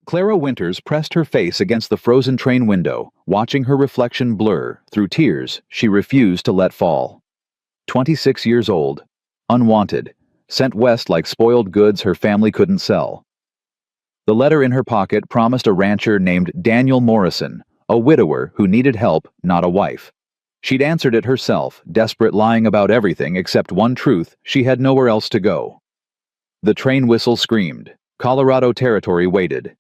Clara Winters pressed her face against the frozen train window, watching her reflection blur through tears she refused to let fall. 26 years old, unwanted, sent west like spoiled goods her family couldn't sell. The letter in her pocket promised a rancher named Daniel Morrison, a widower who needed help, not a wife. She'd answered it herself, desperate, lying about everything except one truth: she had nowhere else to go. The train whistle screamed. Colorado Territory waited.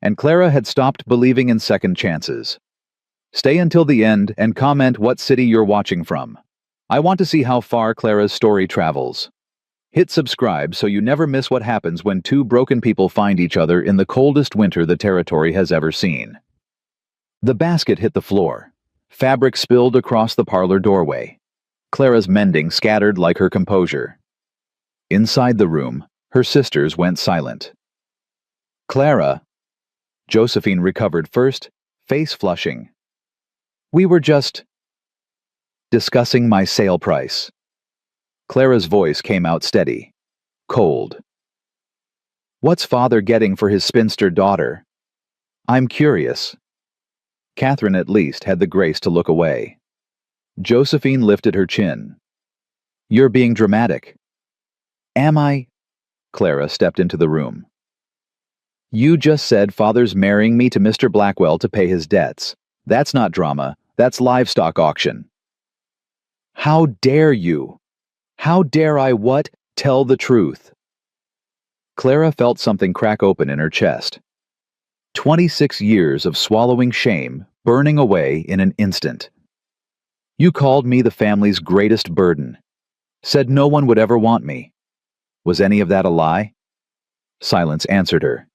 And Clara had stopped believing in second chances. Stay until the end and comment what city you're watching from. I want to see how far Clara's story travels. Hit subscribe so you never miss what happens when two broken people find each other in the coldest winter the Territory has ever seen. The basket hit the floor. Fabric spilled across the parlor doorway. Clara's mending scattered like her composure. Inside the room, her sisters went silent. Clara. Josephine recovered first, face flushing. We were just discussing my sale price. Clara's voice came out steady, cold. What's father getting for his spinster daughter? I'm curious. Catherine at least had the grace to look away. Josephine lifted her chin. You're being dramatic. Am I? Clara stepped into the room. You just said father's marrying me to Mr. Blackwell to pay his debts. That's not drama, that's livestock auction. How dare you? How dare I what? Tell the truth. Clara felt something crack open in her chest. 26 years of swallowing shame, burning away in an instant. You called me the family's greatest burden. Said no one would ever want me. Was any of that a lie? Silence answered her.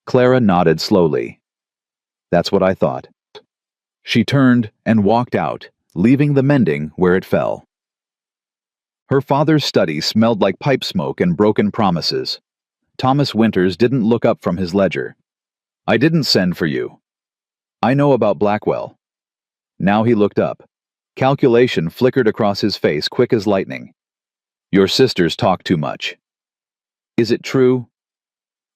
Clara nodded slowly. That's what I thought. She turned and walked out, leaving the mending where it fell. Her father's study smelled like pipe smoke and broken promises. Thomas Winters didn't look up from his ledger. I didn't send for you. I know about Blackwell. Now he looked up. Calculation flickered across his face quick as lightning. Your sisters talk too much. Is it true?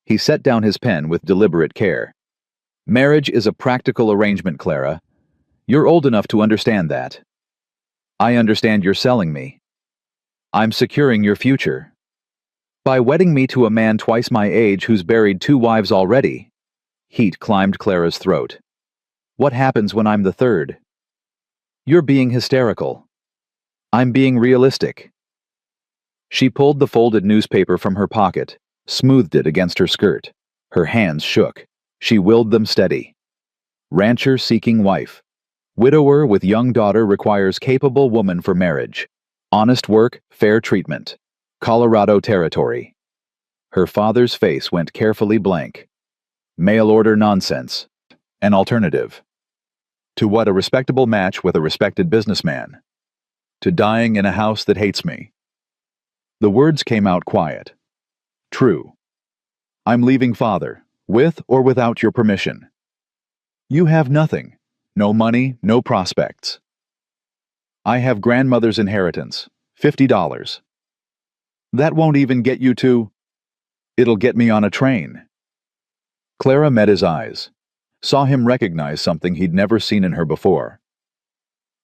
He set down his pen with deliberate care. Marriage is a practical arrangement, Clara. You're old enough to understand that. I understand you're selling me. I'm securing your future. By wedding me to a man twice my age who's buried 2 wives already. Heat climbed Clara's throat. What happens when I'm the third? You're being hysterical. I'm being realistic. She pulled the folded newspaper from her pocket, smoothed it against her skirt. Her hands shook. She willed them steady. Rancher seeking wife. Widower with young daughter requires capable woman for marriage. Honest work, fair treatment. Colorado Territory. Her father's face went carefully blank. Mail order nonsense. An alternative. To what? A respectable match with a respected businessman. To dying in a house that hates me. The words came out quiet. True. I'm leaving father, with or without your permission. You have nothing. No money, no prospects. I have grandmother's inheritance, $50. That won't even get you to... It'll get me on a train. Clara met his eyes, saw him recognize something he'd never seen in her before.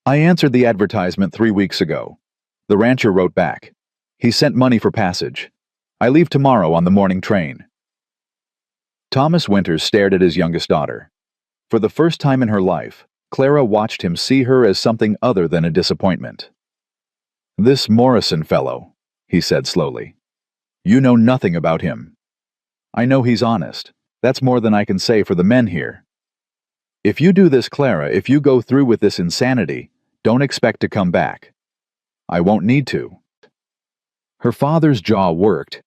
I answered the advertisement 3 weeks ago. The rancher wrote back. He sent money for passage. I leave tomorrow on the morning train. Thomas Winters stared at his youngest daughter. For the first time in her life, Clara watched him see her as something other than a disappointment. This Morrison fellow, he said slowly. You know nothing about him. I know he's honest. That's more than I can say for the men here. If you do this, Clara, if you go through with this insanity, don't expect to come back. I won't need to. Her father's jaw worked.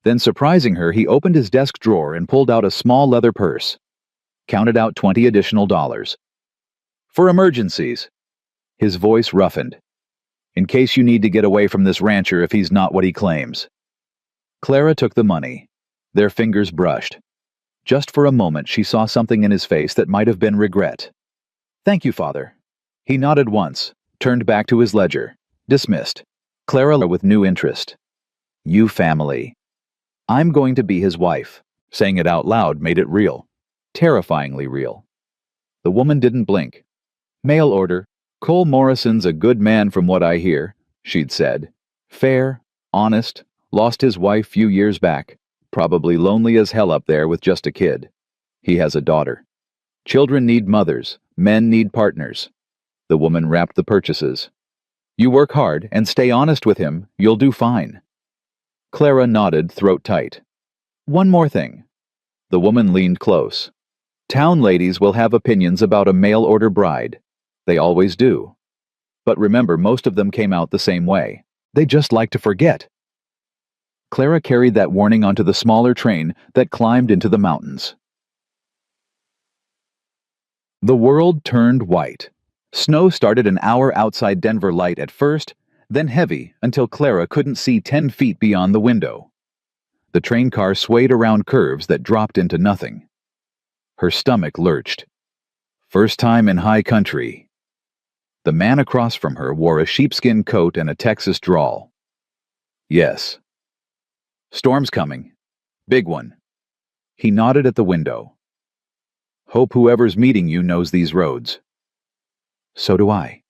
Then, surprising her, he opened his desk drawer and pulled out a small leather purse. Counted out $20 additional. For emergencies. His voice roughened. In case you need to get away from this rancher if he's not what he claims. Clara took the money. Their fingers brushed. Just for a moment she saw something in his face that might have been regret. Thank you, father. He nodded once, turned back to his ledger. Dismissed. Clara with new interest. You family. I'm going to be his wife. Saying it out loud made it real. terrifyingly real. The woman didn't blink. "Mail order. Cole Morrison's a good man from what I hear," she'd said. "Fair, honest, lost his wife few years back. Probably lonely as hell up there with just a kid. He has a daughter. Children need mothers, men need partners." The woman wrapped the purchases. "You work hard and stay honest with him, you'll do fine." Clara nodded, throat tight. "One more thing." The woman leaned close. "Town ladies will have opinions about a mail-order bride. They always do. But remember, most of them came out the same way. They just like to forget." Clara carried that warning onto the smaller train that climbed into the mountains. The world turned white. Snow started an hour outside Denver light at first, then heavy until Clara couldn't see 10 feet beyond the window. The train car swayed around curves that dropped into nothing. Her stomach lurched. First time in high country. The man across from her wore a sheepskin coat and a Texas drawl. "Yes." "Storm's coming. Big one." He nodded at the window. "Hope whoever's meeting you knows these roads." "So do I,"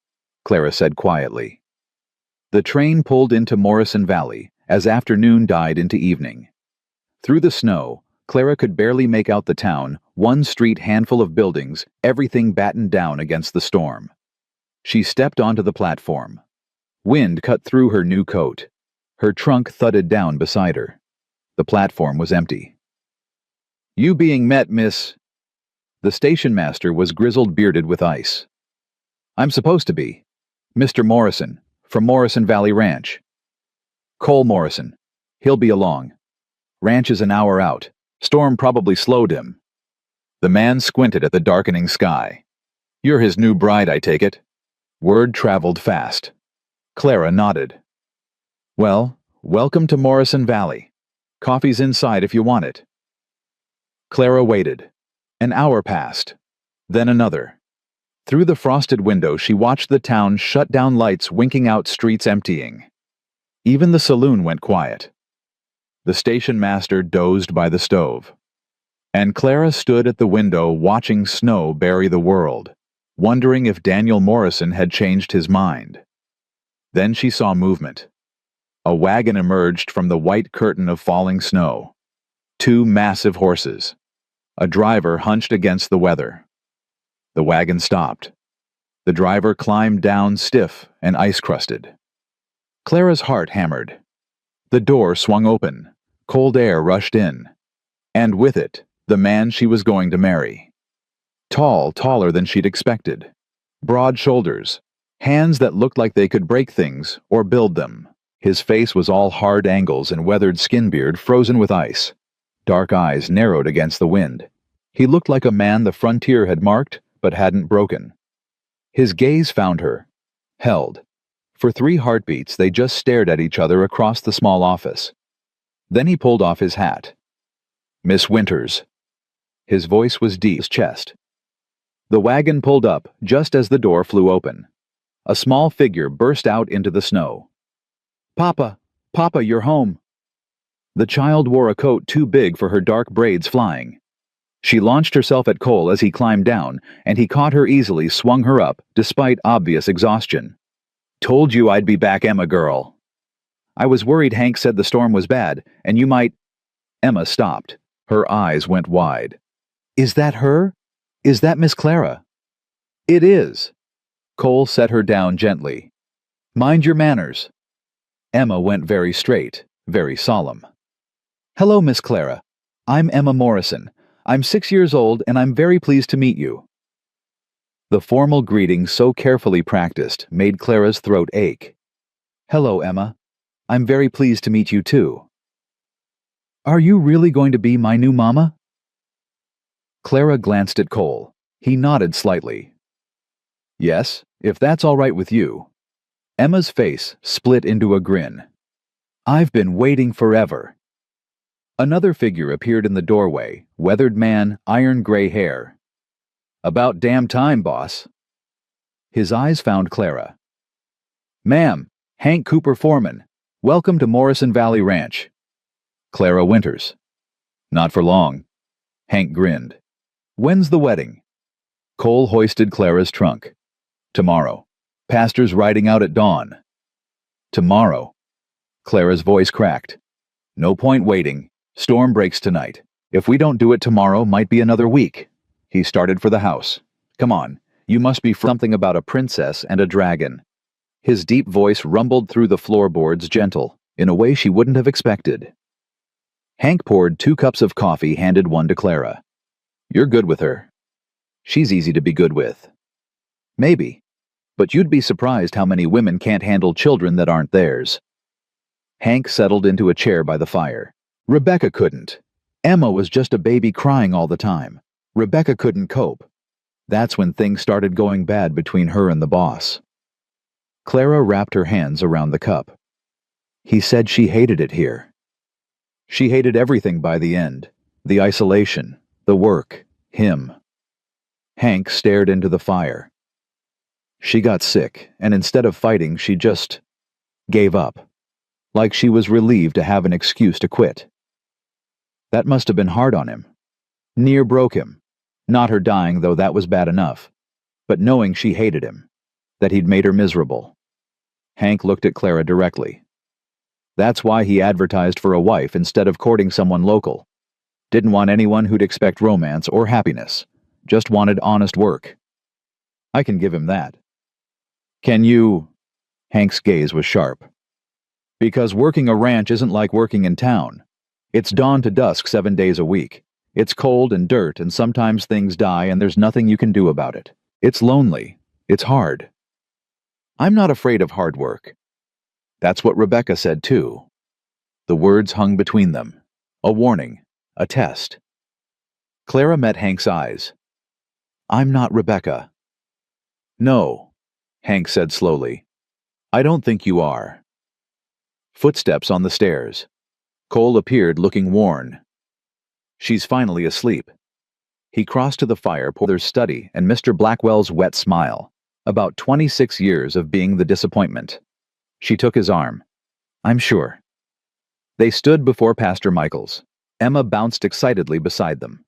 Clara said quietly. The train pulled into Morrison Valley as afternoon died into evening. Through the snow, Clara could barely make out the town, one street handful of buildings, everything battened down against the storm. She stepped onto the platform. Wind cut through her new coat. Her trunk thudded down beside her. The platform was empty. "You being met, miss..." The station master was grizzled-bearded with ice. "I'm supposed to be. Mr. Morrison, from Morrison Valley Ranch." "Cole Morrison. He'll be along. Ranch is an hour out. Storm probably slowed him." The man squinted at the darkening sky. "You're his new bride, I take it." Word traveled fast. Clara nodded. "Well, welcome to Morrison Valley. Coffee's inside if you want it." Clara waited. An hour passed. Then another. Through the frosted window she watched the town's shut-down lights winking out streets emptying. Even the saloon went quiet. The station master dozed by the stove. And Clara stood at the window watching snow bury the world, wondering if Daniel Morrison had changed his mind. Then she saw movement. A wagon emerged from the white curtain of falling snow. 2 massive horses. A driver hunched against the weather. The wagon stopped. The driver climbed down stiff and ice-crusted. Clara's heart hammered. The door swung open. Cold air rushed in. And with it, the man she was going to marry. Tall, taller than she'd expected. Broad shoulders. Hands that looked like they could break things or build them. His face was all hard angles and weathered skin beard frozen with ice. Dark eyes narrowed against the wind. He looked like a man the frontier had marked but hadn't broken. His gaze found her. Held. For 3 heartbeats they just stared at each other across the small office. Then he pulled off his hat. "Miss Winters." His voice was deep in his chest. The wagon pulled up just as the door flew open. A small figure burst out into the snow. "Papa! Papa, you're home!" The child wore a coat too big for her dark braids flying. She launched herself at Cole as he climbed down, and he caught her easily, swung her up, despite obvious exhaustion. "Told you I'd be back, Emma girl." "I was worried Hank said the storm was bad, and you might..." Emma stopped. Her eyes went wide. "Is that her? Is that Miss Clara?" "It is." Cole set her down gently. "Mind your manners." Emma went very straight, very solemn. "Hello, Miss Clara. I'm Emma Morrison. I'm 6 years old, and I'm very pleased to meet you." The formal greeting so carefully practiced made Clara's throat ache. "Hello, Emma. I'm very pleased to meet you, too." "Are you really going to be my new mama?" Clara glanced at Cole. He nodded slightly. "Yes, if that's all right with you." Emma's face split into a grin. "I've been waiting forever." Another figure appeared in the doorway, weathered man, iron gray hair. "About damn time, boss." His eyes found Clara. "Ma'am, Hank Cooper Foreman. Welcome to Morrison Valley Ranch." "Clara Winters." "Not for long." Hank grinned. When's the wedding? Cole hoisted Clara's trunk. Tomorrow. Pastor's riding out at dawn. Tomorrow. Clara's voice cracked. No point waiting. Storm breaks tonight. If we don't do it tomorrow, might be another week. He started for the house. Come on, you must be something about a princess and a dragon. His deep voice rumbled through the floorboards gentle, in a way she wouldn't have expected. Hank poured 2 cups of coffee, handed one to Clara. You're good with her. She's easy to be good with. Maybe. But you'd be surprised how many women can't handle children that aren't theirs. Hank settled into a chair by the fire. Rebecca couldn't. Emma was just a baby crying all the time. Rebecca couldn't cope. That's when things started going bad between her and the boss. Clara wrapped her hands around the cup. He said she hated it here. She hated everything by the end. The isolation, the work, him. Hank stared into the fire. She got sick, and instead of fighting, she just gave up. Like she was relieved to have an excuse to quit. That must have been hard on him. Near broke him. Not her dying, though that was bad enough. But knowing she hated him. That he'd made her miserable. Hank looked at Clara directly. That's why he advertised for a wife instead of courting someone local. Didn't want anyone who'd expect romance or happiness. Just wanted honest work. I can give him that. Can you? Hank's gaze was sharp. Because working a ranch isn't like working in town. It's dawn to dusk 7 days a week. It's cold and dirt, and sometimes things die and there's nothing you can do about it. It's lonely. It's hard. I'm not afraid of hard work. That's what Rebecca said too. The words hung between them. A warning. A test. Clara met Hank's eyes. I'm not Rebecca. No, Hank said slowly. I don't think you are. Footsteps on the stairs. Cole appeared looking worn. She's finally asleep. He crossed to the fire, their study, and Mr. Blackwell's wet smile. About 26 years of being the disappointment. She took his arm. I'm sure. They stood before Pastor Michael's. Emma bounced excitedly beside them.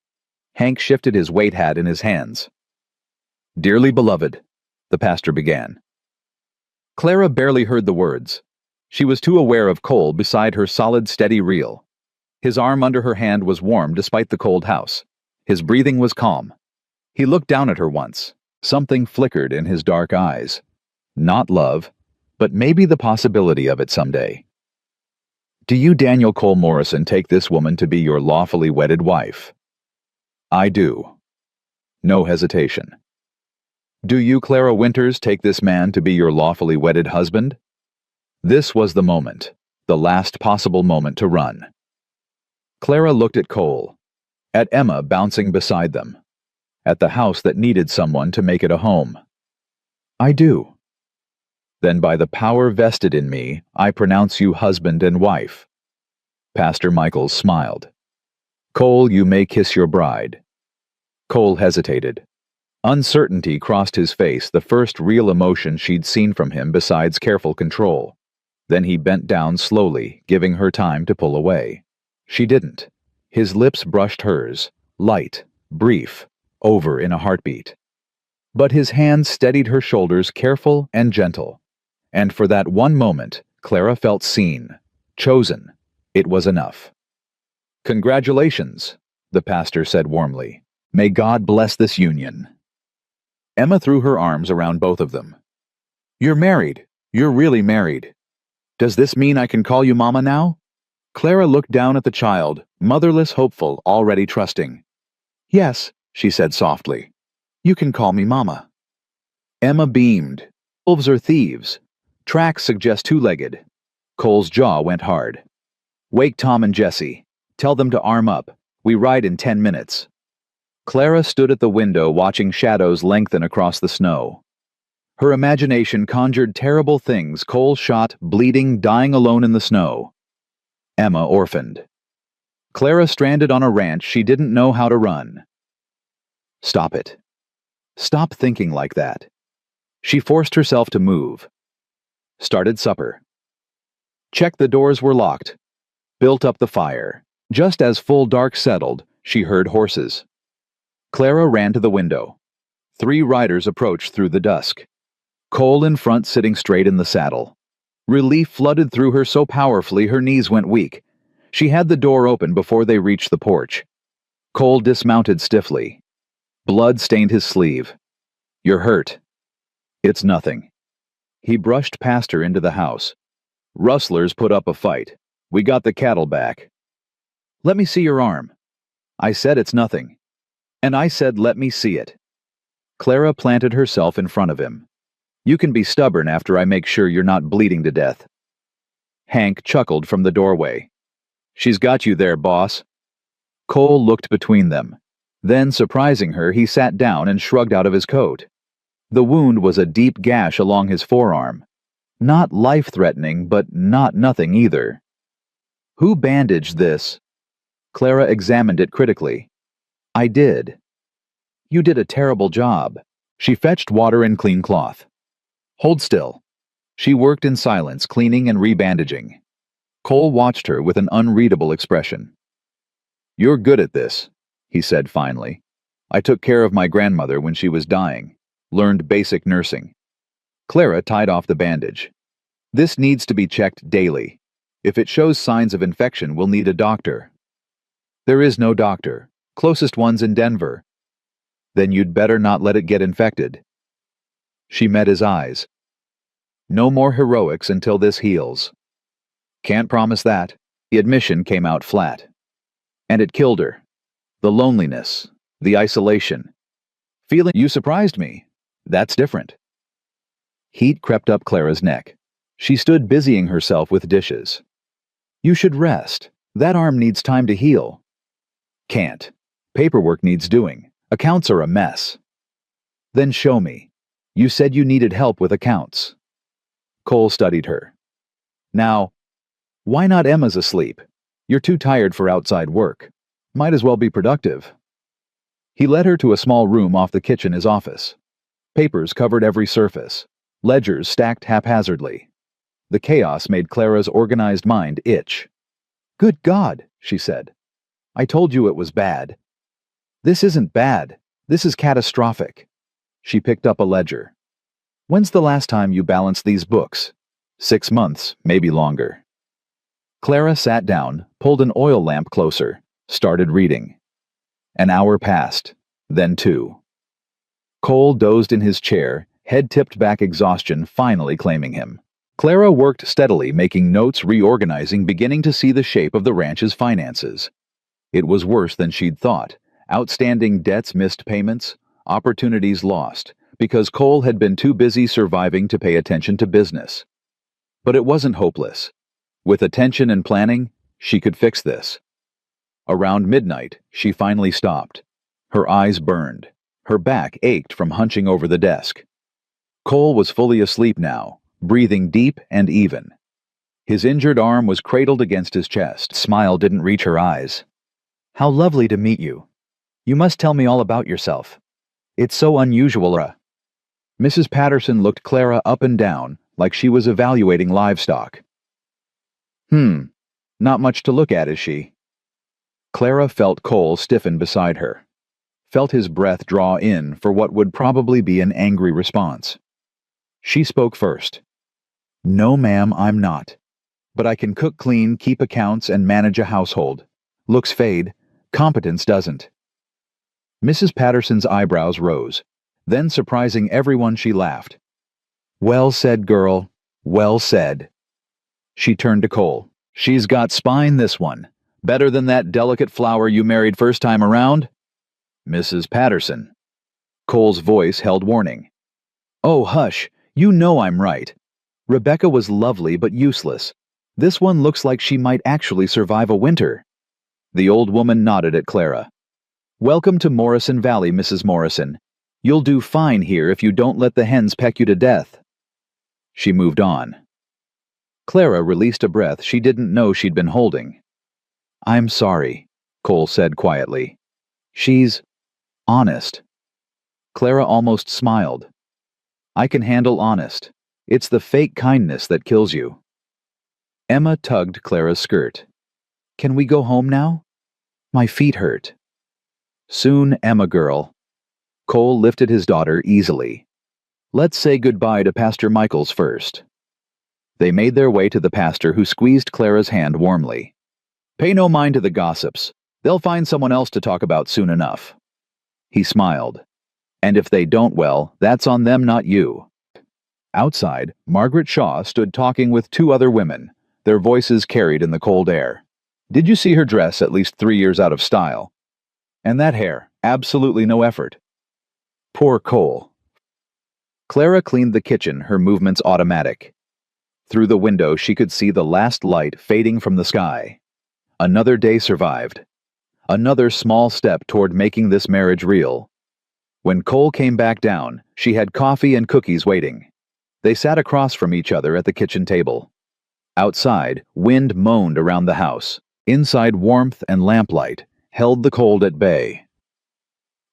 Hank shifted his weight hat in his hands. Dearly beloved, the pastor began. Clara barely heard the words. She was too aware of Cole beside her solid, steady reel. His arm under her hand was warm despite the cold house. His breathing was calm. He looked down at her once. Something flickered in his dark eyes. Not love, but maybe the possibility of it someday. Do you, Daniel Cole Morrison, take this woman to be your lawfully wedded wife? I do. No hesitation. Do you, Clara Winters, take this man to be your lawfully wedded husband? This was the moment, the last possible moment to run. Clara looked at Cole, at Emma bouncing beside them, at the house that needed someone to make it a home. I do. Then by the power vested in me, I pronounce you husband and wife. Pastor Michaels smiled. Cole, you may kiss your bride. Cole hesitated. Uncertainty crossed his face, the first real emotion she'd seen from him besides careful control. Then he bent down slowly, giving her time to pull away. She didn't. His lips brushed hers, light, brief, over in a heartbeat. But his hands steadied her shoulders, careful and gentle. And for that one moment, Clara felt seen, chosen. It was enough. Congratulations, the pastor said warmly. May God bless this union. Emma threw her arms around both of them. You're married. You're really married. Does this mean I can call you Mama now? Clara looked down at the child, motherless, hopeful, already trusting. Yes, she said softly. You can call me Mama. Emma beamed. Wolves are thieves. Tracks suggest two-legged. Cole's jaw went hard. Wake Tom and Jesse. Tell them to arm up. We ride in 10 minutes. Clara stood at the window watching shadows lengthen across the snow. Her imagination conjured terrible things: Cole shot, bleeding, dying alone in the snow. Emma orphaned. Clara stranded on a ranch she didn't know how to run. Stop it. Stop thinking like that. She forced herself to move. Started supper. Checked the doors were locked. Built up the fire. Just as full dark settled, she heard horses. Clara ran to the window. 3 riders approached through the dusk. Cole in front, sitting straight in the saddle. Relief flooded through her so powerfully her knees went weak. She had the door open before they reached the porch. Cole dismounted stiffly. Blood stained his sleeve. "You're hurt." "It's nothing." He brushed past her into the house. "Rustlers put up a fight. We got the cattle back." "Let me see your arm." "I said it's nothing." "And I said let me see it." Clara planted herself in front of him. "You can be stubborn after I make sure you're not bleeding to death." Hank chuckled from the doorway. "She's got you there, boss." Cole looked between them. Then, surprising her, he sat down and shrugged out of his coat. The wound was a deep gash along his forearm. Not life-threatening, but not nothing either. "Who bandaged this?" Clara examined it critically. "I did." "You did a terrible job." She fetched water and clean cloth. "Hold still." She worked in silence, cleaning and rebandaging. Cole watched her with an unreadable expression. "You're good at this," he said finally. "I took care of my grandmother when she was dying. Learned basic nursing." Clara tied off the bandage. "This needs to be checked daily. If it shows signs of infection, we'll need a doctor." "There is no doctor. Closest one's in Denver." "Then you'd better not let it get infected." She met his eyes. "No more heroics until this heals." "Can't promise that." The admission came out flat. "And it killed her. The loneliness, the isolation. Feeling you surprised me. That's different." Heat crept up Clara's neck. She stood busying herself with dishes. "You should rest. That arm needs time to heal." "Can't. Paperwork needs doing. Accounts are a mess." "Then show me. You said you needed help with accounts." Cole studied her. "Now, why not Emma's asleep? You're too tired for outside work. Might as well be productive." He led her to a small room off the kitchen, his office. Papers covered every surface. Ledgers stacked haphazardly. The chaos made Clara's organized mind itch. "Good God," she said. "I told you it was bad." "This isn't bad. This is catastrophic." She picked up a ledger. "When's the last time you balanced these books?" 6 months, maybe longer." Clara sat down, pulled an oil lamp closer, started reading. An hour passed, then 2. Cole dozed in his chair, head tipped back, exhaustion finally claiming him. Clara worked steadily, making notes, reorganizing, beginning to see the shape of the ranch's finances. It was worse than she'd thought. Outstanding debts, missed payments, opportunities lost, because Cole had been too busy surviving to pay attention to business. But it wasn't hopeless. With attention and planning, she could fix this. Around midnight, she finally stopped. Her eyes burned. Her back ached from hunching over the desk. Cole was fully asleep now, breathing deep and even. His injured arm was cradled against his chest. Smile didn't reach her eyes. "How lovely to meet you. You must tell me all about yourself. It's so unusual." Mrs. Patterson looked Clara up and down, like she was evaluating livestock. Not much to look at, is she?" Clara felt Cole stiffen beside her. Felt his breath draw in for what would probably be an angry response. She spoke first. "No, ma'am, I'm not. But I can cook clean, keep accounts, and manage a household. Looks fade. Competence doesn't." Mrs. Patterson's eyebrows rose. Then, surprising everyone, she laughed. "Well said, girl. Well said." She turned to Cole. "She's got spine, this one. Better than that delicate flower you married first time around?" "Mrs. Patterson." Cole's voice held warning. "Oh, hush. You know I'm right. Rebecca was lovely but useless. This one looks like she might actually survive a winter." The old woman nodded at Clara. "Welcome to Morrison Valley, Mrs. Morrison. You'll do fine here if you don't let the hens peck you to death." She moved on. Clara released a breath she didn't know she'd been holding. "I'm sorry," Cole said quietly. "She's honest." Clara almost smiled. "I can handle honest. It's the fake kindness that kills you." Emma tugged Clara's skirt. "Can we go home now? My feet hurt." Soon, Emma girl. Cole lifted his daughter easily. Let's say goodbye to Pastor Michaels first. They made their way to the pastor, who squeezed Clara's hand warmly. Pay no mind to the gossips. They'll find someone else to talk about soon enough. He smiled. And if they don't, well, that's on them, not you. Outside, Margaret Shaw stood talking with two other women, their voices carried in the cold air. Did you see her dress, at least 3 years out of style? And that hair, absolutely no effort. Poor Cole. Clara cleaned the kitchen, her movements automatic. Through the window she could see the last light fading from the sky. Another day survived. Another small step toward making this marriage real. When Cole came back down, she had coffee and cookies waiting. They sat across from each other at the kitchen table. Outside, wind moaned around the house. Inside, warmth and lamplight held the cold at bay.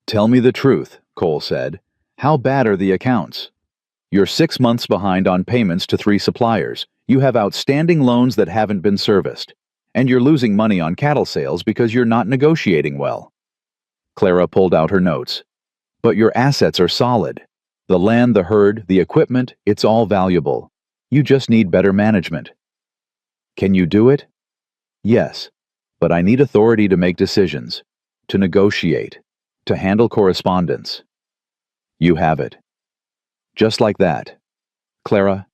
Tell me the truth, Cole said. How bad are the accounts? You're 6 months behind on payments to 3 suppliers. You have outstanding loans that haven't been serviced. And you're losing money on cattle sales because you're not negotiating well. Clara pulled out her notes. But your assets are solid. The land, the herd, the equipment, it's all valuable. You just need better management. Can you do it? Yes, but I need authority to make decisions, to negotiate, to handle correspondence. You have it. Just like that. Clara,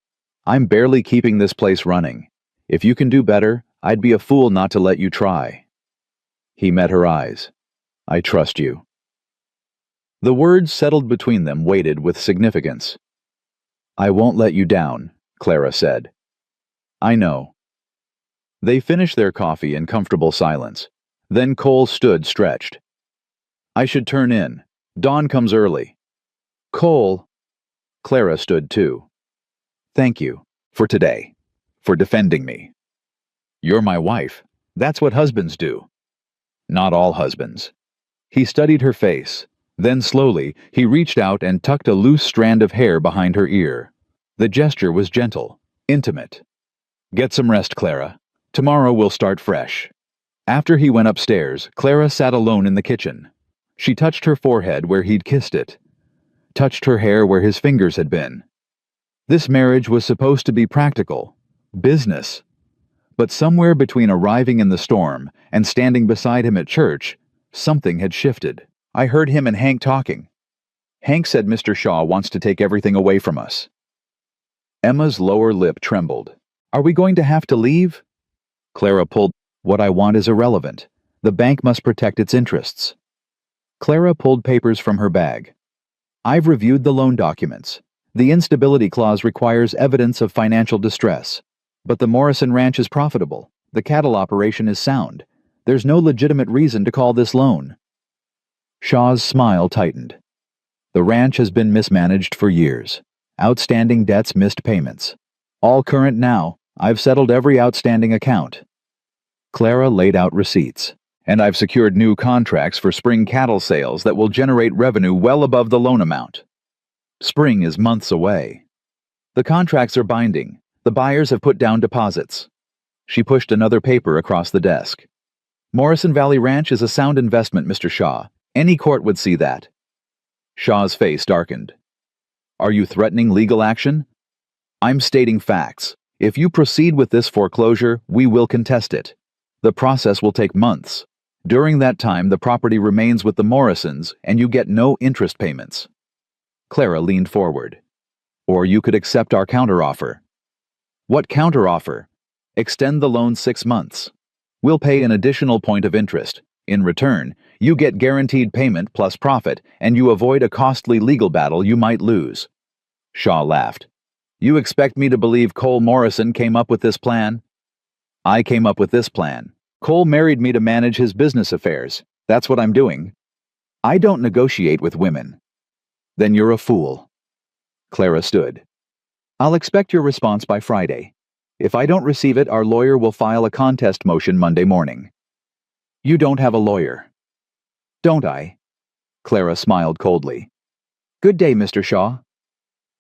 I'm barely keeping this place running. If you can do better, I'd be a fool not to let you try. He met her eyes. I trust you. The words settled between them weighted with significance. I won't let you down, Clara said. I know. They finished their coffee in comfortable silence. Then Cole stood stretched. I should turn in. Dawn comes early. Cole. Clara stood too. Thank you, for today, for defending me. You're my wife. That's what husbands do. Not all husbands. He studied her face. Then slowly, he reached out and tucked a loose strand of hair behind her ear. The gesture was gentle, intimate. Get some rest, Clara. Tomorrow we'll start fresh. After he went upstairs, Clara sat alone in the kitchen. She touched her forehead where he'd kissed it, touched her hair where his fingers had been. This marriage was supposed to be practical, business. But somewhere between arriving in the storm and standing beside him at church, something had shifted. I heard him and Hank talking. Hank said Mr. Shaw wants to take everything away from us. Emma's lower lip trembled. Are we going to have to leave? Clara pulled. What I want is irrelevant. The bank must protect its interests. Clara pulled papers from her bag. I've reviewed the loan documents. The instability clause requires evidence of financial distress. But the Morrison Ranch is profitable. The cattle operation is sound. There's no legitimate reason to call this loan. Shaw's smile tightened. The ranch has been mismanaged for years. Outstanding debts, missed payments. All current now. I've settled every outstanding account. Clara laid out receipts. And I've secured new contracts for spring cattle sales that will generate revenue well above the loan amount. Spring is months away. The contracts are binding. The buyers have put down deposits. She pushed another paper across the desk. Morrison Valley Ranch is a sound investment, Mr. Shaw. Any court would see that. Shaw's face darkened. Are you threatening legal action? I'm stating facts. If you proceed with this foreclosure, we will contest it. The process will take months. During that time, the property remains with the Morrisons, and you get no interest payments. Clara leaned forward. Or you could accept our counteroffer. What counteroffer? Extend the loan 6 months. We'll pay an additional point of interest. In return, you get guaranteed payment plus profit, and you avoid a costly legal battle you might lose. Shaw laughed. You expect me to believe Cole Morrison came up with this plan? I came up with this plan. Cole married me to manage his business affairs. That's what I'm doing. I don't negotiate with women. Then you're a fool. Clara stood. I'll expect your response by Friday. If I don't receive it, our lawyer will file a contest motion Monday morning. You don't have a lawyer. Don't I? Clara smiled coldly. Good day, Mr. Shaw.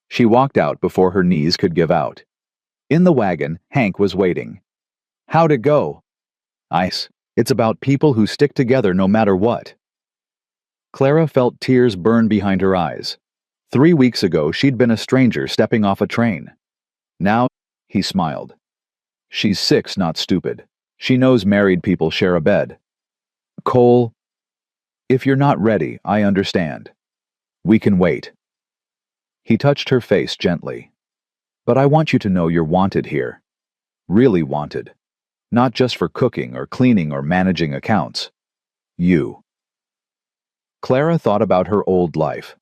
She walked out before her knees could give out. In the wagon, Hank was waiting. How'd it go? Ice. It's about people who stick together no matter what. Clara felt tears burn behind her eyes. 3 weeks ago, she'd been a stranger stepping off a train. Now, he smiled. She's 6, not stupid. She knows married people share a bed. Cole, if you're not ready, I understand. We can wait. He touched her face gently. But I want you to know you're wanted here. Really wanted. Not just for cooking or cleaning or managing accounts. You. Clara thought about her old life.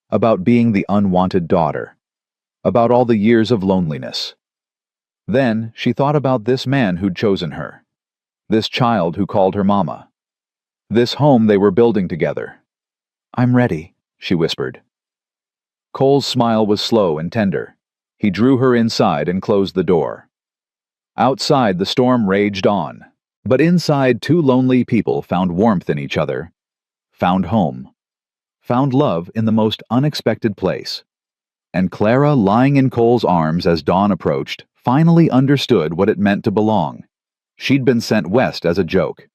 About being the unwanted daughter. About all the years of loneliness. Then she thought about this man who'd chosen her. This child who called her mama. This home they were building together. I'm ready, she whispered. Cole's smile was slow and tender. He drew her inside and closed the door. Outside, the storm raged on, but inside, 2 lonely people found warmth in each other, found home, found love in the most unexpected place. And Clara, lying in Cole's arms as dawn approached, finally understood what it meant to belong. She'd been sent west as a joke.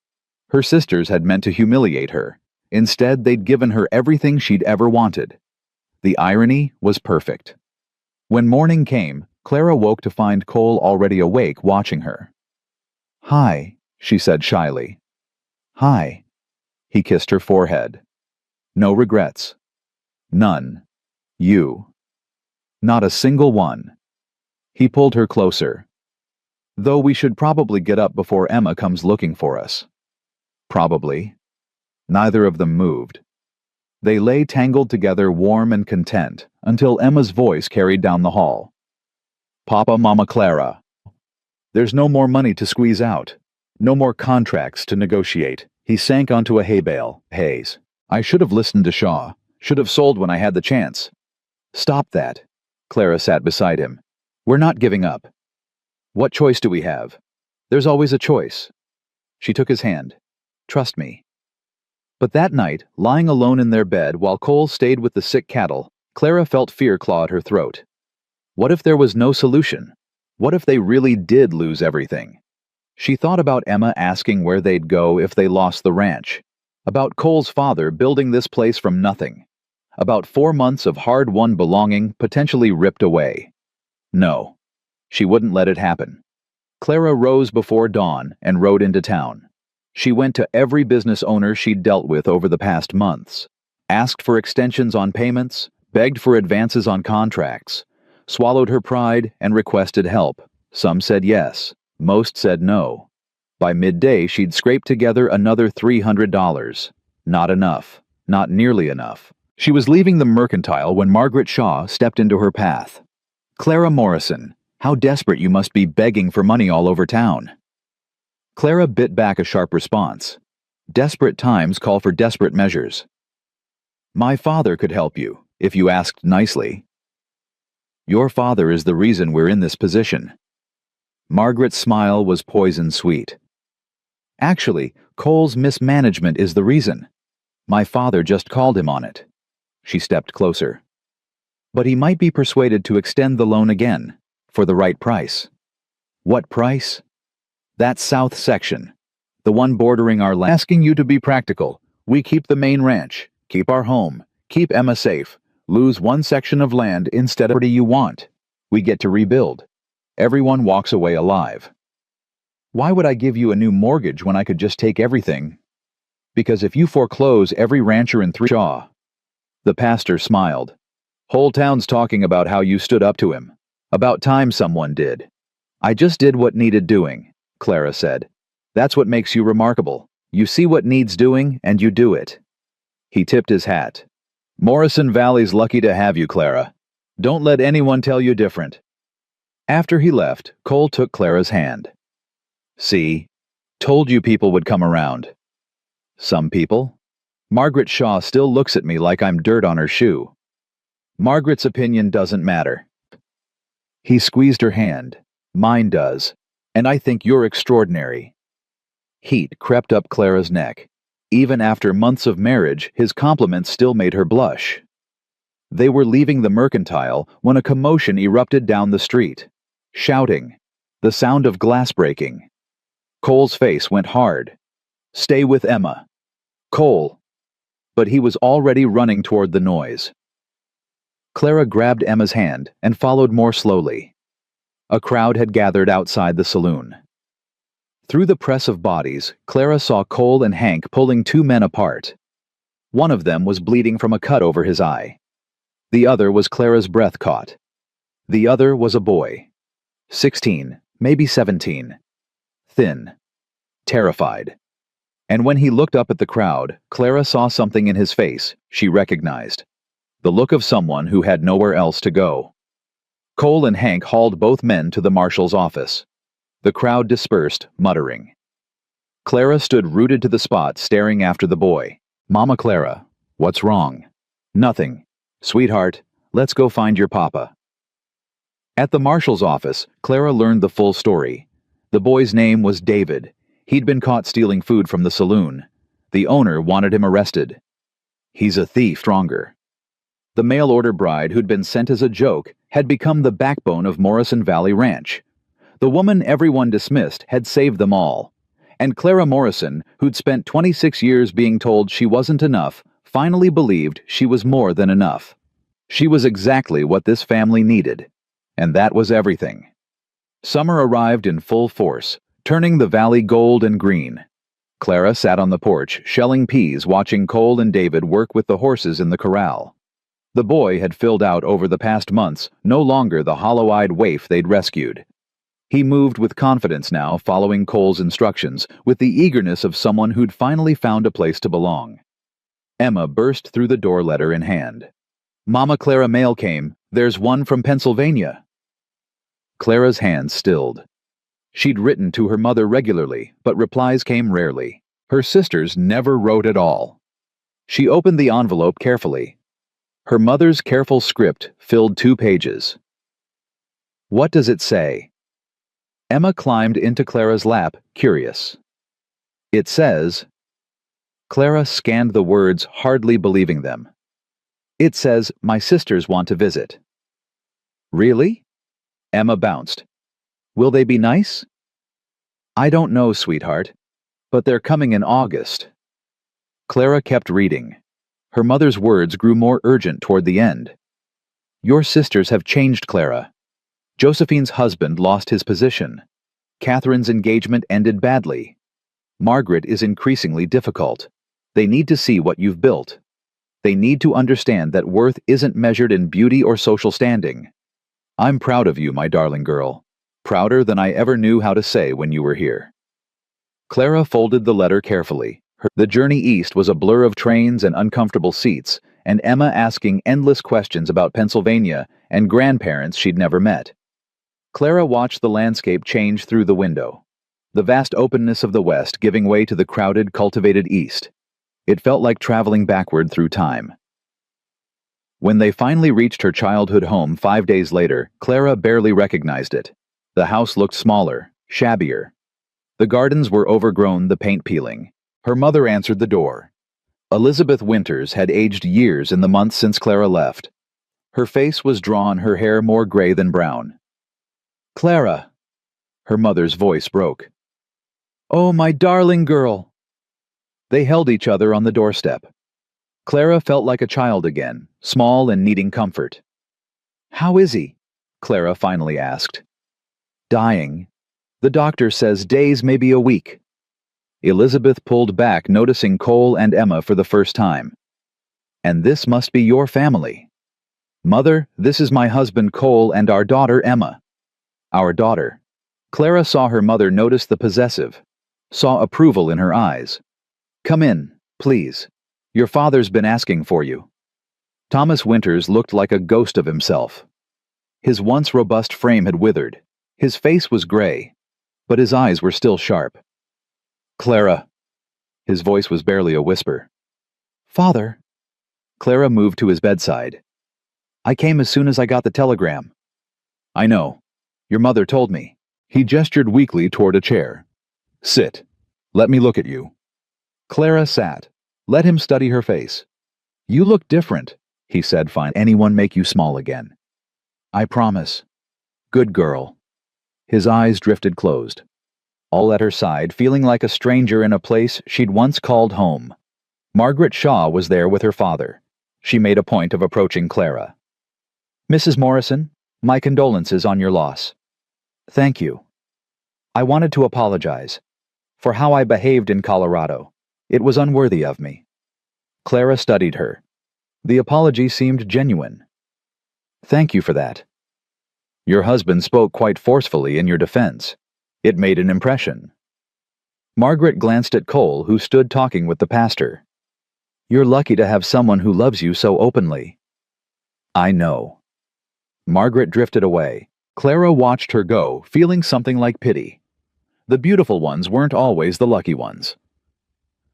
Her sisters had meant to humiliate her. Instead, they'd given her everything she'd ever wanted. The irony was perfect. When morning came, Clara woke to find Cole already awake, watching her. Hi, she said shyly. Hi. He kissed her forehead. No regrets. None. You. Not a single one. He pulled her closer. Though we should probably get up before Emma comes looking for us. Probably. Neither of them moved. They lay tangled together, warm and content, until Emma's voice carried down the hall. Papa, Mama, Clara. There's no more money to squeeze out. No more contracts to negotiate. He sank onto a hay bale. Hayes. I should have listened to Shaw. Should have sold when I had the chance. Stop that. Clara sat beside him. We're not giving up. What choice do we have? There's always a choice. She took his hand. Trust me. But that night, lying alone in their bed while Cole stayed with the sick cattle, Clara felt fear claw at her throat. What if there was no solution? What if they really did lose everything? She thought about Emma asking where they'd go if they lost the ranch. About Cole's father building this place from nothing. About 4 months of hard-won belonging potentially ripped away. No. She wouldn't let it happen. Clara rose before dawn and rode into town. She went to every business owner she'd dealt with over the past months. Asked for extensions on payments, begged for advances on contracts. Swallowed her pride and requested help. Some said yes, most said no. By midday, she'd scraped together another $300. Not enough, not nearly enough. She was leaving the mercantile when Margaret Shaw stepped into her path. Clara Morrison, how desperate you must be begging for money all over town. Clara bit back a sharp response. Desperate times call for desperate measures. My father could help you, if you asked nicely. Your father is the reason we're in this position. Margaret's smile was poison sweet. Actually, Cole's mismanagement is the reason. My father just called him on it. She stepped closer. But he might be persuaded to extend the loan again, for the right price. What price? That south section, the one bordering our land. Asking you to be practical. We keep the main ranch, keep our home, keep Emma safe. Lose one section of land instead of what you want. We get to rebuild. Everyone walks away alive. Why would I give you a new mortgage when I could just take everything? Because if you foreclose every rancher in Shaw. The pastor smiled. Whole town's talking about how you stood up to him. About time someone did. I just did what needed doing, Clara said. That's what makes you remarkable. You see what needs doing and you do it. He tipped his hat. Morrison Valley's lucky to have you, Clara. Don't let anyone tell you different. After he left, Cole took Clara's hand. See, told you people would come around. Some people? Margaret Shaw still looks at me like I'm dirt on her shoe. Margaret's opinion doesn't matter. He squeezed her hand. Mine does. And I think you're extraordinary. Heat crept up Clara's neck. Even after months of marriage, his compliments still made her blush. They were leaving the mercantile when a commotion erupted down the street. Shouting. The sound of glass breaking. Cole's face went hard. Stay with Emma. Cole. but he was already running toward the noise. Clara grabbed Emma's hand and followed more slowly. A crowd had gathered outside the saloon. Through the press of bodies, Clara saw Cole and Hank pulling two men apart. One of them was bleeding from a cut over his eye. The other was Clara's breath caught. The other was a boy. 16, maybe 17. Thin. Terrified. And when he looked up at the crowd, Clara saw something in his face she recognized. The look of someone who had nowhere else to go. Cole and Hank hauled both men to the marshal's office. The crowd dispersed, muttering. Clara stood rooted to the spot, staring after the boy. "Mama Clara, what's wrong?" "Nothing. Sweetheart, let's go find your papa." At the marshal's office, Clara learned the full story. The boy's name was David. He'd been caught stealing food from the saloon. The owner wanted him arrested. "He's a thief." Stronger. The mail-order bride who'd been sent as a joke had become the backbone of Morrison Valley Ranch. The woman everyone dismissed had saved them all. And Clara Morrison, who'd spent 26 years being told she wasn't enough, finally believed she was more than enough. She was exactly what this family needed. And that was everything. Summer arrived in full force, turning the valley gold and green. Clara sat on the porch, shelling peas, watching Cole and David work with the horses in the corral. The boy had filled out over the past months, no longer the hollow-eyed waif they'd rescued. He moved with confidence now, following Cole's instructions, with the eagerness of someone who'd finally found a place to belong. Emma burst through the door, letter in hand. "Mama Clara, mail came. There's one from Pennsylvania." Clara's hands stilled. She'd written to her mother regularly, but replies came rarely. Her sisters never wrote at all. She opened the envelope carefully. Her mother's careful script filled 2 pages. "What does it say?" Emma climbed into Clara's lap, curious. "It says..." Clara scanned the words, hardly believing them. "It says, my sisters want to visit." "Really?" Emma bounced. "Will they be nice?" "I don't know, sweetheart, but they're coming in August." Clara kept reading. Her mother's words grew more urgent toward the end. "Your sisters have changed, Clara. Josephine's husband lost his position. Catherine's engagement ended badly. Margaret is increasingly difficult. They need to see what you've built. They need to understand that worth isn't measured in beauty or social standing. I'm proud of you, my darling girl. Prouder than I ever knew how to say when you were here." Clara folded the letter carefully. The journey east was a blur of trains and uncomfortable seats, and Emma asking endless questions about Pennsylvania and grandparents she'd never met. Clara watched the landscape change through the window. The vast openness of the west giving way to the crowded, cultivated east. It felt like traveling backward through time. When they finally reached her childhood home 5 days later, Clara barely recognized it. The house looked smaller, shabbier. The gardens were overgrown, the paint peeling. Her mother answered the door. Elizabeth Winters had aged years in the months since Clara left. Her face was drawn, her hair more gray than brown. "Clara!" Her mother's voice broke. "Oh, my darling girl!" They held each other on the doorstep. Clara felt like a child again, small and needing comfort. "How is he?" Clara finally asked. "Dying. The doctor says days, maybe a week." Elizabeth pulled back, noticing Cole and Emma for the first time. "And this must be your family." "Mother, this is my husband Cole and our daughter Emma." "Our daughter." Clara saw her mother notice the possessive, saw approval in her eyes. "Come in, please. Your father's been asking for you." Thomas Winters looked like a ghost of himself. His once robust frame had withered. His face was gray, but his eyes were still sharp. "Clara." His voice was barely a whisper. "Father." Clara moved to his bedside. "I came as soon as I got the telegram." "I know. Your mother told me." He gestured weakly toward a chair. "Sit. Let me look at you." Clara sat. Let him study her face. "You look different," he said finally. "Anyone make you small again?" "I promise." "Good girl." His eyes drifted closed. All at her side, feeling like a stranger in a place she'd once called home. Margaret Shaw was there with her father. She made a point of approaching Clara. "Mrs. Morrison, my condolences on your loss." "Thank you. I wanted to apologize for how I behaved in Colorado. It was unworthy of me." Clara studied her. The apology seemed genuine. "Thank you for that. Your husband spoke quite forcefully in your defense. It made an impression." Margaret glanced at Cole, who stood talking with the pastor. "You're lucky to have someone who loves you so openly." "I know." Margaret drifted away. Clara watched her go, feeling something like pity. The beautiful ones weren't always the lucky ones.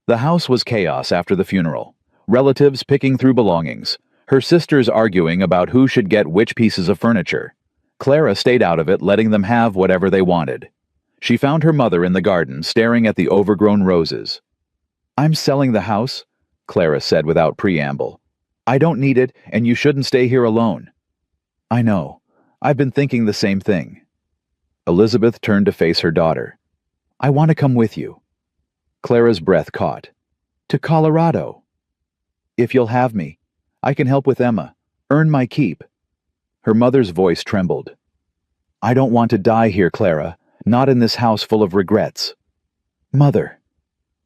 The house was chaos after the funeral. Relatives picking through belongings. Her sisters arguing about who should get which pieces of furniture. Clara stayed out of it, letting them have whatever they wanted. She found her mother in the garden, staring at the overgrown roses. "I'm selling the house," Clara said without preamble. "I don't need it, and you shouldn't stay here alone." "I know. I've been thinking the same thing." Elizabeth turned to face her daughter. "I want to come with you." Clara's breath caught. "To Colorado." "If you'll have me, I can help with Emma, earn my keep." Her mother's voice trembled. "I don't want to die here, Clara, not in this house full of regrets." "Mother,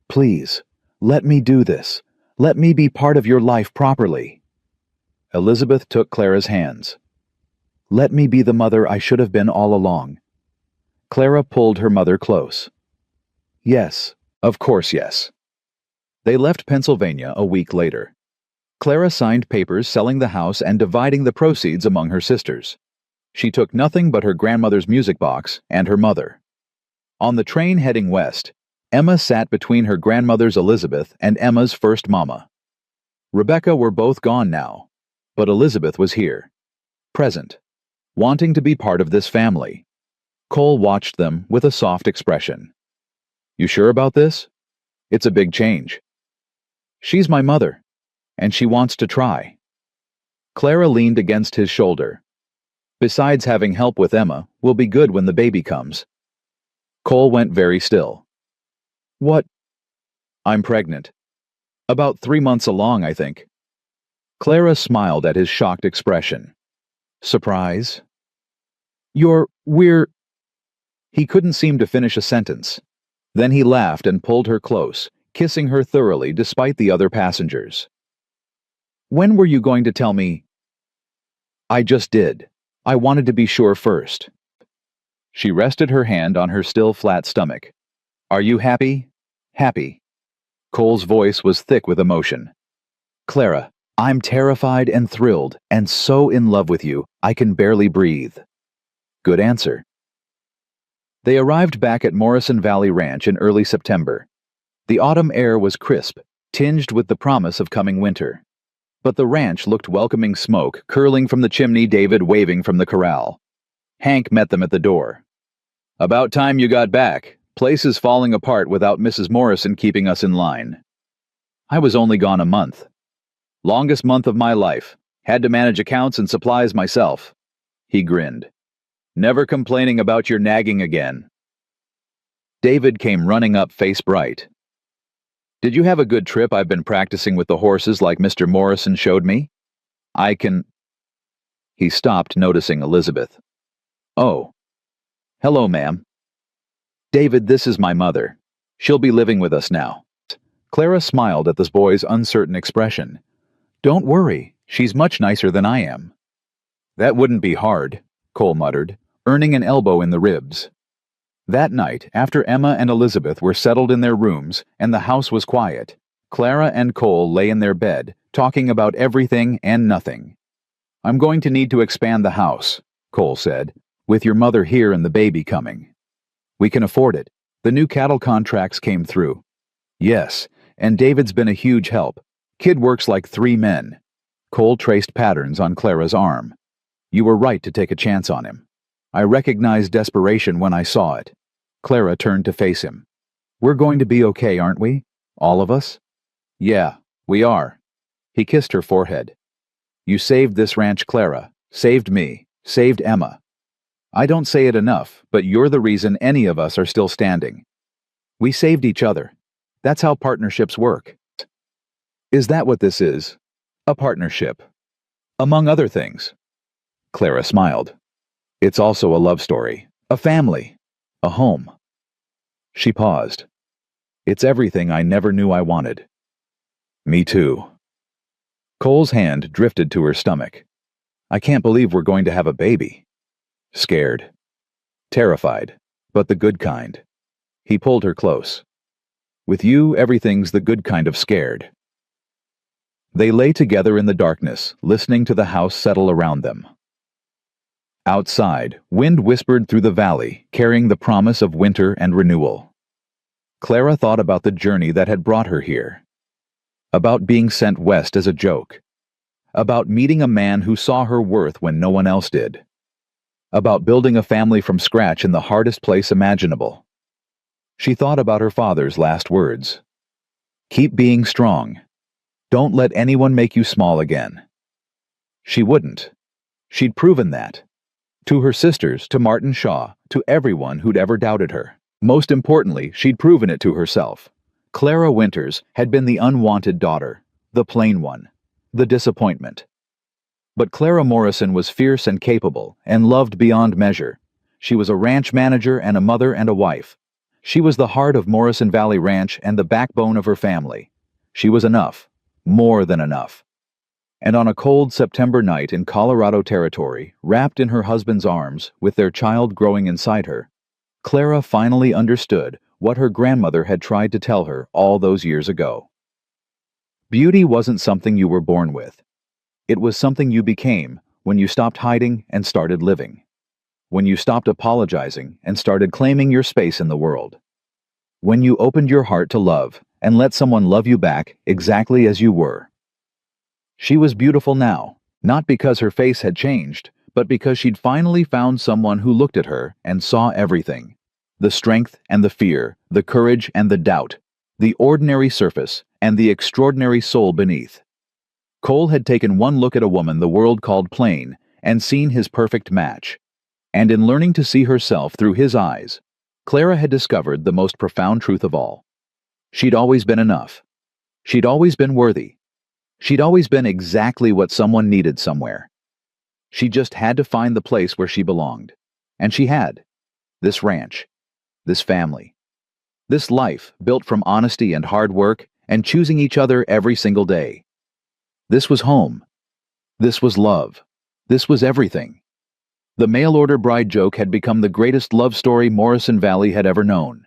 please, let me do this. Let me be part of your life properly." Elizabeth took Clara's hands. "Let me be the mother I should have been all along." Clara pulled her mother close. "Yes, of course yes." They left Pennsylvania a week later. Clara signed papers selling the house and dividing the proceeds among her sisters. She took nothing but her grandmother's music box and her mother. On the train heading west, Emma sat between her grandmother's Elizabeth and Emma's first mama. Rebecca were both gone now, but Elizabeth was here, present, wanting to be part of this family. Cole watched them with a soft expression. "You sure about this? It's a big change." "She's my mother, and she wants to try." Clara leaned against his shoulder. "Besides having help with Emma, we'll be good when the baby comes." Cole went very still. "What?" "I'm pregnant. About 3 months along, I think." Clara smiled at his shocked expression. "Surprise?" We're... He couldn't seem to finish a sentence. Then he laughed and pulled her close, kissing her thoroughly despite the other passengers. "When were you going to tell me?" "I just did. I wanted to be sure first." She rested her hand on her still flat stomach. "Are you happy?" "Happy." Cole's voice was thick with emotion. "Clara, I'm terrified and thrilled, and so in love with you, I can barely breathe." "Good answer." They arrived back at Morrison Valley Ranch in early September. The autumn air was crisp, tinged with the promise of coming winter. But the ranch looked welcoming, smoke curling from the chimney, David waving from the corral. Hank met them at the door. "About time you got back. Place is falling apart without Mrs. Morrison keeping us in line." "I was only gone a month." "Longest month of my life. Had to manage accounts and supplies myself." He grinned. "Never complaining about your nagging again." David came running up, face bright. "Did you have a good trip? I've been practicing with the horses like Mr. Morrison showed me. I can..." He stopped, noticing Elizabeth. "Oh. Hello, ma'am." "David, this is my mother. She'll be living with us now." Clara smiled at this boy's uncertain expression. "Don't worry, she's much nicer than I am." "That wouldn't be hard," Cole muttered, earning an elbow in the ribs. That night, after Emma and Elizabeth were settled in their rooms and the house was quiet, Clara and Cole lay in their bed, talking about everything and nothing. "I'm going to need to expand the house," Cole said, "with your mother here and the baby coming." "We can afford it. The new cattle contracts came through." "Yes, and David's been a huge help. Kid works like 3 men." Cole traced patterns on Clara's arm. "You were right to take a chance on him. I recognized desperation when I saw it." Clara turned to face him. "We're going to be okay, aren't we? All of us?" "Yeah, we are." He kissed her forehead. "You saved this ranch, Clara. Saved me. Saved Emma. I don't say it enough, but you're the reason any of us are still standing. We saved each other. That's how partnerships work." Is that what this is? A partnership. Among other things. Clara smiled. It's also a love story, a family, a home. She paused. It's everything I never knew I wanted. Me too. Cole's hand drifted to her stomach. I can't believe we're going to have a baby. Scared. Terrified, but the good kind. He pulled her close. With you, everything's the good kind of scared. They lay together in the darkness, listening to the house settle around them. Outside, wind whispered through the valley, carrying the promise of winter and renewal. Clara thought about the journey that had brought her here. About being sent west as a joke. About meeting a man who saw her worth when no one else did. About building a family from scratch in the hardest place imaginable. She thought about her father's last words. Keep being strong. Don't let anyone make you small again. She wouldn't. She'd proven that. To her sisters, to Martin Shaw, to everyone who'd ever doubted her. Most importantly, she'd proven it to herself. Clara Winters had been the unwanted daughter, the plain one, the disappointment. But Clara Morrison was fierce and capable, and loved beyond measure. She was a ranch manager and a mother and a wife. She was the heart of Morrison Valley Ranch and the backbone of her family. She was enough, more than enough. And on a cold September night in Colorado Territory, wrapped in her husband's arms, with their child growing inside her, Clara finally understood what her grandmother had tried to tell her all those years ago. Beauty wasn't something you were born with. It was something you became when you stopped hiding and started living. When you stopped apologizing and started claiming your space in the world. When you opened your heart to love and let someone love you back exactly as you were. She was beautiful now, not because her face had changed, but because she'd finally found someone who looked at her and saw everything. The strength and the fear, the courage and the doubt, the ordinary surface and the extraordinary soul beneath. Cole had taken one look at a woman the world called plain and seen his perfect match. And in learning to see herself through his eyes, Clara had discovered the most profound truth of all. She'd always been enough. She'd always been worthy. She'd always been exactly what someone needed somewhere. She just had to find the place where she belonged. And she had. This ranch. This family. This life built from honesty and hard work and choosing each other every single day. This was home. This was love. This was everything. The mail-order bride joke had become the greatest love story Morrison Valley had ever known.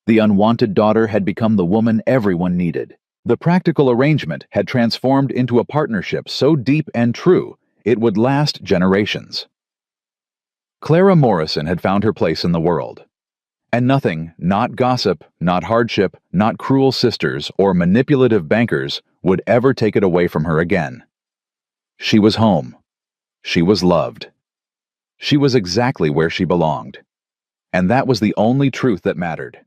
The unwanted daughter had become the woman everyone needed. The practical arrangement had transformed into a partnership so deep and true, it would last generations. Clara Morrison had found her place in the world. And nothing, not gossip, not hardship, not cruel sisters or manipulative bankers, would ever take it away from her again. She was home. She was loved. She was exactly where she belonged. And that was the only truth that mattered.